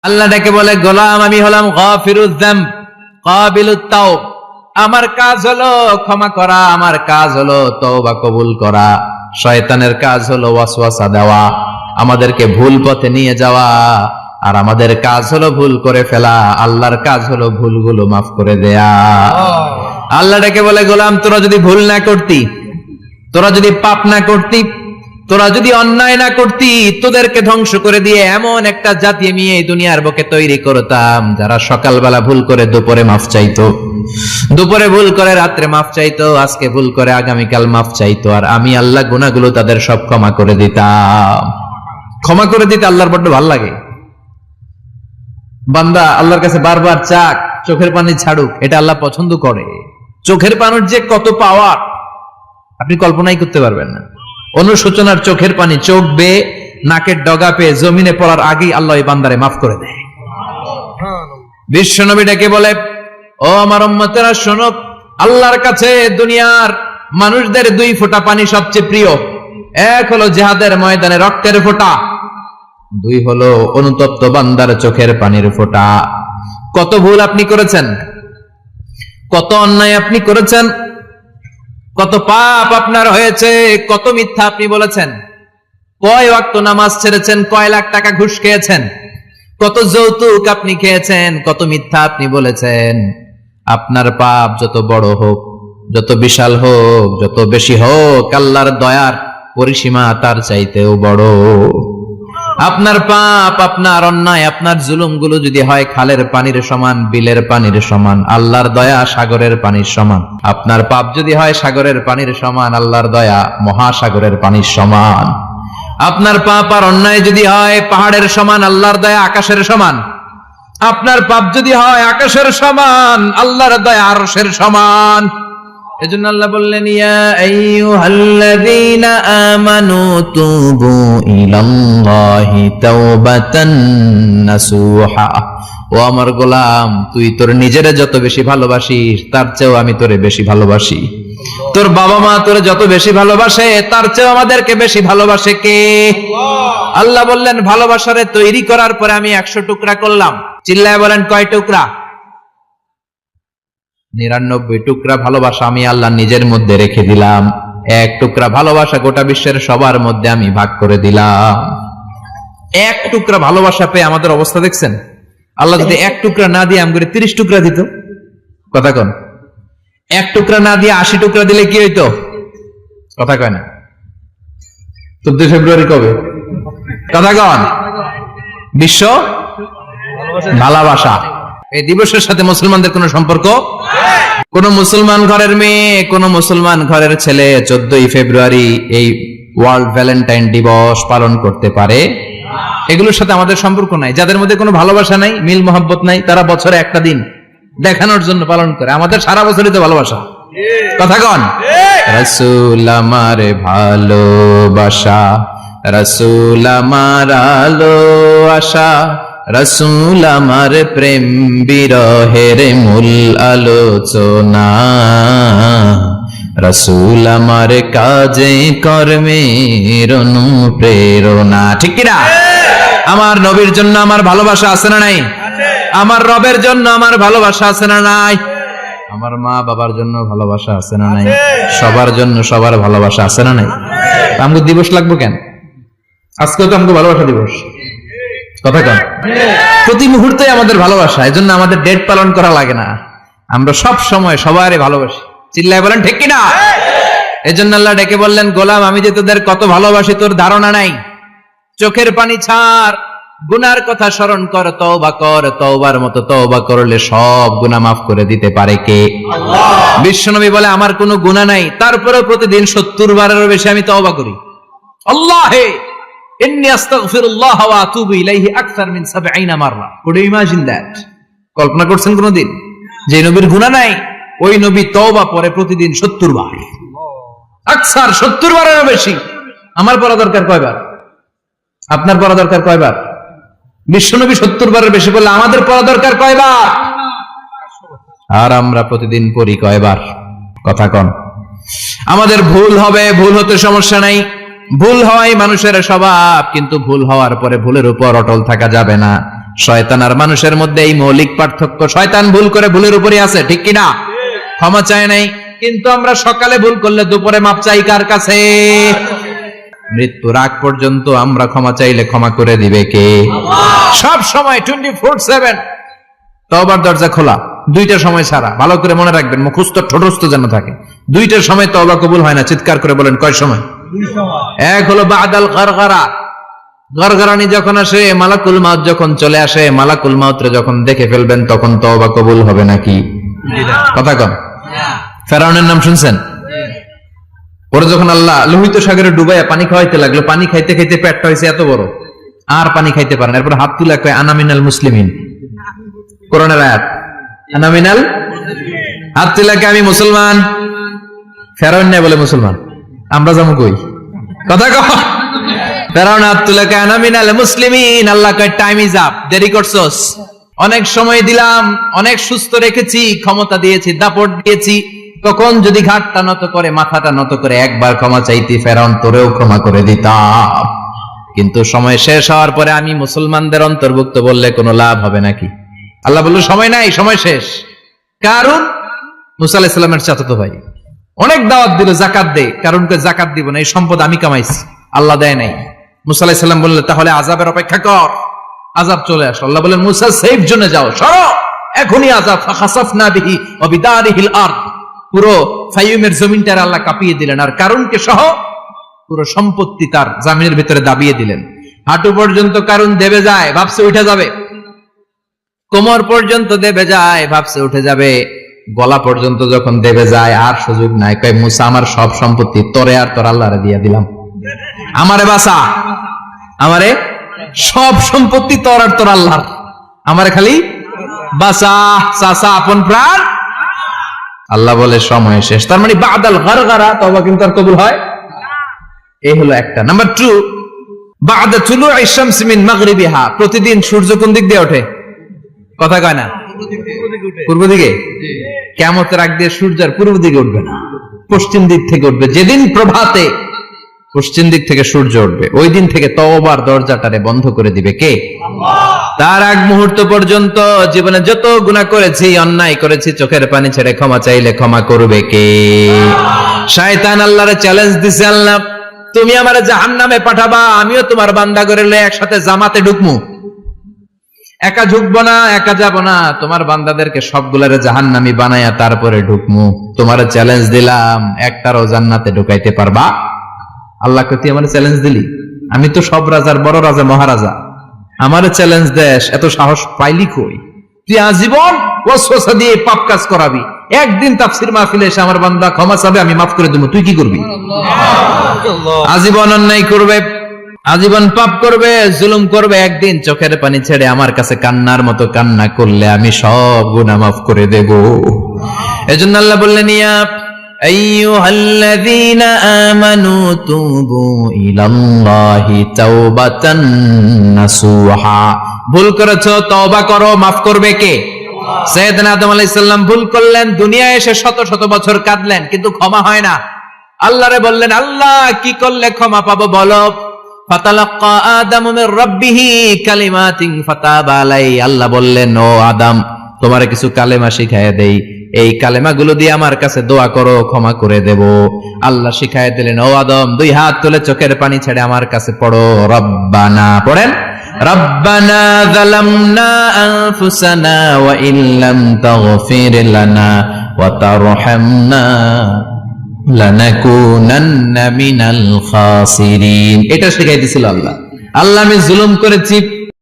আল্লাহ ডেকে বলে, গোলাম আমি হলাম গাফিরুয যাম কাবিলুত তাওব। আমার কাজ হলো ক্ষমা করা, আমার কাজ হলো তওবা কবুল করা। শয়তানের কাজ হলো ওয়াসওয়াসা দেওয়া, আমাদেরকে ভুল পথে নিয়ে যাওয়া। আর আমাদের কাজ হলো ভুল করে ফেলা, আল্লাহর কাজ হলো ভুলগুলো মাফ করে দেয়া। আল্লাহ ডেকে বলে, গোলাম তোরা যদি ভুল না করতি, তোরা যদি পাপ না করতি, তোরা যদি অন্যায় না করতি, তোদেরকে ধ্বংস করে দিয়ে এমন একটা জাতি আমি এই দুনিয়ার বুকে তৈরি করতাম যারা সকালবেলা ভুল করে দুপুরে মাফ চাইতো, দুপুরে ভুল করে রাত্রে মাফ চাইতো, আজকে ভুল করে আগামীকাল মাফ চাইতো। আর আমি আল্লাহ গুনাহগুলো তাদের সব ক্ষমা করে দিতাম। ক্ষমা করে দিতে আল্লাহর বড্ড ভালো লাগে। বান্দা আল্লাহর কাছে বারবার চাক, চোখের পানি ছাড়ুক, এটা আল্লাহ পছন্দ করে। চোখের পানির যে কত পাওয়ার আপনি কল্পনাই করতে পারবেন না। অনুশোচনার চোখের পানি চোখ বেয়ে নাকের ডগা পেয়ে জমিনে পড়ার আগেই আল্লাহ এই বান্দারে মাফ করে দেয়। বিশ্বনবী ডেকে বলে, ও আমার উম্মতেরা শোনো, আল্লাহর কাছে দুনিয়ার মানুষদের দুই ফোঁটা পানি সবচেয়ে প্রিয়। এক হলো জিহাদের ময়দানে রক্তের ফোঁটা, দুই হলো অনুতপ্ত বান্দার চোখের পানির ফোঁটা। কত ভুল আপনি করেছেন, কত অন্যায় আপনি করেছেন, কত পাপ আপনার হয়েছে, কত মিথ্যা আপনি বলেছেন, কয় ওয়াক্ত নামাজ ছেড়েছেন, কয় লাখ টাকা ঘুষ খেয়েছেন, কত যৌতুক আপনি খেয়েছেন, কত মিথ্যা আপনি বলেছেন। আপনার পাপ যত বড় হোক, যত বিশাল হোক, যত বেশি হোক, আল্লাহর দয়ার পরিসীমা তার চাইতেও বড়। আপনার পাপ, আপনার অন্যায়, আপনার জুলুমগুলো যদি হয় খালের পানির সমান, বিলের পানির সমান, আল্লাহর দয়া সাগরের পানির সমান। আপনার পাপ যদি হয় সাগরের পানির সমান, আল্লাহর দয়া মহাসাগরের পানির সমান। আপনার পাপ আর অন্যায় যদি হয় পাহাড়ের সমান, আল্লাহর দয়া আকাশের সমান। আপনার পাপ যদি হয় আকাশের সমান, আল্লাহর দয়া আরশের সমান। এজন্য আল্লাহ বললেন, ইয়া আইয়ুহাল্লাযীনা আমানু তুবু ইলাল্লাহি তাওবাতান নাসুহা। ও আমার গোলাম, তুই তোর নিজেরে যত বেশি ভালোবাসিস তার চেয়েও আমি তোরে বেশি ভালোবাসি। তোর বাবা মা তোরে যত বেশি ভালোবাসে তার চেয়েও আমাদেরকে বেশি ভালোবাসে কে? আল্লাহ বললেন, ভালোবাসারে তৈরি করার পরে আমি 100 টুকরা করলাম। চিল্লায় বলেন, কয় টুকরা? 99 টুকরা ভালোবাসা আমি আল্লাহ নিজের মধ্যে রেখে দিলাম। 1 টুকরা ভালোবাসা গোটা বিশ্বের সবার মধ্যে আমি ভাগ করে দিলাম। 1 টুকরা ভালোবাসা পেয়ে আমাদের অবস্থা দেখছেন? আল্লাহ যদি 1 টুকরা না দিয়ে আমগরে 30 টুকরা দিত, কথা কন? 1 টুকরা না দিয়ে 80 টুকরা দিলে কি হইতো? কথা কয় না। 14 ফেব্রুয়ারি কবে? কথা কন? বিশ্ব ভালোবাসা। এই দিবসের সাথে মুসলমানদের কোন সম্পর্ক? কোন মুসলমান ঘরের মেয়ে, কোন মুসলমান ঘরের ছেলে 14 ফেব্রুয়ারি এই ওয়ার্ল্ড ভ্যালেন্টাইন দিবস পালন করতে পারে? এগুলোর সাথে আমাদের সম্পর্ক নাই। যাদের মধ্যে কোনো ভালোবাসা নাই, মিল মোহাব্বত নাই, তারা বছরে একটা দিন দেখানোর জন্য পালন করে। আমাদের সারা বছরই তো ভালোবাসা। কথা কন? রাসূল আমার ভালোবাসা, রাসূল আমার আলো আশা, রাসূল আমার প্রেম বিরহের মূল আলোচনা, রাসূল আমার কাজে কর্মের অনুপ্রেরণা। ঠিক কিনা? আমার নবীর জন্য আমার ভালোবাসা আছে না নাই? আমার রবের জন্য আমার ভালোবাসা আছে না নাই? আমার মা বাবার জন্য ভালোবাসা আছে না নাই? সবার জন্য সবার ভালোবাসা আছে না নাই? আমগো দিবস লাগবো কেন? আজকেও তো আমগো ভালোবাসা দিবস। কথা কন? প্রতি মুহূর্তে আমাদের ভালোবাসা, এজন্য আমাদের ডেট পালন করা লাগে না। আমরা সব সময় সবারই ভালোবাসি। চিল্লায় বলেন ঠিক কিনা? এজন্য আল্লাহ ডেকে বললেন, গোলাম আমি যে তোদের কত ভালোবাসি তোর ধারণা নাই। চোখের পানি ছাড়, গুনার কথা স্মরণ কর, তওবা কর। তওবার মতো তওবা করলে সব গুনাহ মাফ করে দিতে পারে কে? আল্লাহ। বিশ্বনবী বলে, আমার কোনো গুনাহ নাই, তারপরেও প্রতিদিন 70 বারেরও বেশি আমি তওবা করি। আল্লাহে ইন্নী আস্তাগফিরুল্লাহ ওয়া আতুবু ইলাইহি আকসার মিন 70 মাররা। Could you imagine that? কল্পনা করছেন কোনদিন যে নবীর গুনাহ নাই, ওই নবী তওবা পড়ে প্রতিদিন 70 বার, আকসার 70 বারেরও বেশি। আমার পড়া দরকার কয়বার? আপনার পড়া দরকার কয়বার? বিশ্বনবী 70 বারের বেশি বললে আমাদের পড়া দরকার কয়বার? আর আমরা প্রতিদিন পড়ি কয়বার? কথা কন? আমাদের ভুল হবে, ভুল হতে সমস্যা নাই, ভুল হওয়াই মানুষের স্বভাব, কিন্তু ভুল হওয়ার পরে ভুলের উপর অটল থাকা যাবে না। শয়তান আর মানুষের মধ্যে এই মৌলিক পার্থক্য। শয়তান ভুল করে ভুলের উপরে আছে, ঠিক কিনা? ক্ষমা চায় নাই, কিন্তু আমরা সকালে ভুল করলে দুপুরে মাপ চাই কার কাছে? মৃত্যুর আগ পর্যন্ত আমরা ক্ষমা চাইলে ক্ষমা করে দিবে কে? সব সময় 24/7 তওবার দরজা খোলা, দুইটা সময় ছাড়া। ভালো করে মনে রাখবেন, মুখস্থ ঠোঁটস্থ যেন থাকে। দুইটার সময় তওবা কবুল হয় না। চিৎকার করে বলেন কয় সময়? এক হলো বাদাল গারগারা, গরগরানি যখন আসে, মালাকুল মাউত যখন চলে আসে, মালাকুল মাউতরে যখন দেখে ফেলবেন তখন তওবা কবুল হবে নাকি? কথা কম। ফেরাউনের নাম শুনছেন? ওরা যখন আল্লাহ লোহিত সাগরে ডুবাইয়া পানি খাওয়াইতে লাগলো, পানি খাইতে খাইতে পেটটা হয়েছে এত বড়, আর পানি খাইতে পারেন। এরপর হাত তুলে কয় আনা মিনাল মুসলিমিন। কোরআনের আয়াত, আনা মিনাল, হাত তুলে কয় আমি মুসলমান। ফেরাউন না বলে মুসলমান, আমরা যাবো কই? কথা কম। ফেরাউন হাত তুলে কয় আনা মিনাল মুসলিমিন। আল্লাহ কয় টাইম ইজ আপ, দেরি করছস। অনেক সময় দিলাম, অনেক সুস্থ রেখেছি, ক্ষমতা দিয়েছি, দাপট দিয়েছি, তখন যদি ঘাটটা নত করে, মাথাটা নত করে একবার ক্ষমা চাইতি, ফেরাউন তোরেও ক্ষমা করে দিতাম। কিন্তু সময় শেষ হওয়ার পরে আমি মুসলমানদের অন্তর্ভুক্ত বললে কোনো লাভ হবে নাকি? আল্লাহ বলল সময় নাই, সময় শেষ। কারণ মুসা আলাইহিস সালামের চাচাতো ভাই অনেক দাওয়াত দিল, জাকাত দে। কারণকে জাকাত দিব না, এই সম্পদ আমি কামাইছি, আল্লাহ দেয় নাই। মুসা আলাইহিস সালাম বললেন তাহলে আযাবের অপেক্ষা কর। আযাব চলে আসলো। আল্লাহ বলেন মুসা সেফ জোনে যাও, সরো, এখনই আযাব। ফাখাসাফনা বিহি ওয়া বিদারিহিল আরদ, পুরো ফাইয়ুমের জমিনটার আল্লাহ কাঁপিয়ে দিলেন, আর কারুনকে সহ পুরো সম্পত্তি তার জামিনের ভিতরে দাবিয়ে দিলেন। হাঁটু পর্যন্ত কারুন দেবে যায়, ভাবছে উঠে যাবে। কোমর পর্যন্ত দেবে যায়, ভাবছে উঠে যাবে। গলা পর্যন্ত যখন দেবে যায়, আর সুযোগ নাই। কয় মুসা আমার সব সম্পত্তি তোরে আর তোর আল্লাহরে দিয়ে দিলাম, আমারে বাঁচা, আমারে সব সম্পত্তি তোর আর তোর আল্লাহর, আমারে খালি বাঁচা, চাচা আপন প্রাণ। আল্লাহ বলে সময় শেষ। তার মানে বাদাল গারগারা তওবা কিন্তু আর কবুল হয়? এই হলো একটা। নাম্বার 2, বাদা তুলুই শামস মিন মাগরিবিহা, প্রতিদিন সূর্য কোন দিক দিয়ে ওঠে? কথা কয় না? পূর্ব দিকে। কিয়ামতের আগ দিয়ে সূর্য আর পূর্ব দিকে উঠবে না, পশ্চিম দিক থেকে উঠবে। যেদিন প্রভাতে পশ্চিম দিক থেকে সূর্য উঠবে, ওই দিন থেকে তওবার দরজাটারে বন্ধ করে দিবে কে? আল্লাহ। তার আগ মুহূর্ত পর্যন্ত জীবনে যত গুনাহ করেছি, অন্যায় করেছি, চোখের পানি ছেড়ে ক্ষমা চাইলে ক্ষমা করবে কে? শয়তান আল্লাহরে চ্যালেঞ্জ দিছে, আল্লাহ তুমি আমারে জাহান্নামে পাঠাবা, আমিও তোমার বান্দা করে লয়ে একসাথে জামাতে ঢুকমু। একা ঢুকবো না, একা যাব না, তোমার বান্দাদেরকে সবগুলারে জাহান্নামী বানায়া তারপরে ঢুকমু। তোমার চ্যালেঞ্জ দিলাম, একটারও জান্নাতে ঢুকাইতে পারবা? আল্লাহকে তুই আমার চ্যালেঞ্জ দিলি? আমি তো সব রাজার বড় রাজা, মহারাজা, আমার চ্যালেঞ্জ দেশ, এত সাহস পাইলি কই? তুই আজীবন ওয়াসওয়াসা দিয়ে পাপ কাজ করাবি, একদিন তাফসীর মাহফিলে এসে আমার বান্দা ক্ষমা চাবে, আমি মাফ করে দেবো, তুই কি করবি? আজীবন অন্যায় করবে, আজীবন পাপ করবে, জুলুম করবে, একদিন চোখের পানি ছেড়ে আমার কাছে কান্নার মতো কান্না করলে আমি সব গুনাহ মাফ করে দেব। এজন্য আল্লাহ বললেন ইয়া আইয়ুহাল্লাযীনা আমানু তুবু ইলাল্লাহি তাওবাতান নাসুহা, ভুল করেছো তওবা করো, মাফ করবে কে? সাইয়েদনা আদম আলাইহিস সালাম ভুল করলেন, দুনিয়ায় এসে শত শত বছর কাঁদলেন, কিন্তু ক্ষমা হয় না। আল্লাহরে বললেন আল্লাহ কি করলে ক্ষমা পাবো বলো? ফাতালাক্কা আদামু মির রাব্বিহি কালিমাতিন ফাতাবা আলাই, আল্লাহ বললেন ও আদম তোমারে কিছু কালেমা শিখাইয়া দেই, এই কালেমাগুলো দিয়ে আমার কাছে দোয়া করো, ক্ষমা করে দেব। আল্লাহ শিখাইয়া দিলেন ও আদম দুই হাত তুলে চোখের পানি ছেড়ে আমার কাছে পড়ো রব্বানা, পড়েন রব্বানা যালামনা আনফুসানা ওয়া ইল্লাম তাগফির লানা ওয়া তারহামনা লানাকুনান্না মিনাল খাসিরিন। এটা শিখাই দিয়েছিল আল্লাহ। আল্লাহ আমি জুলুম করেছি,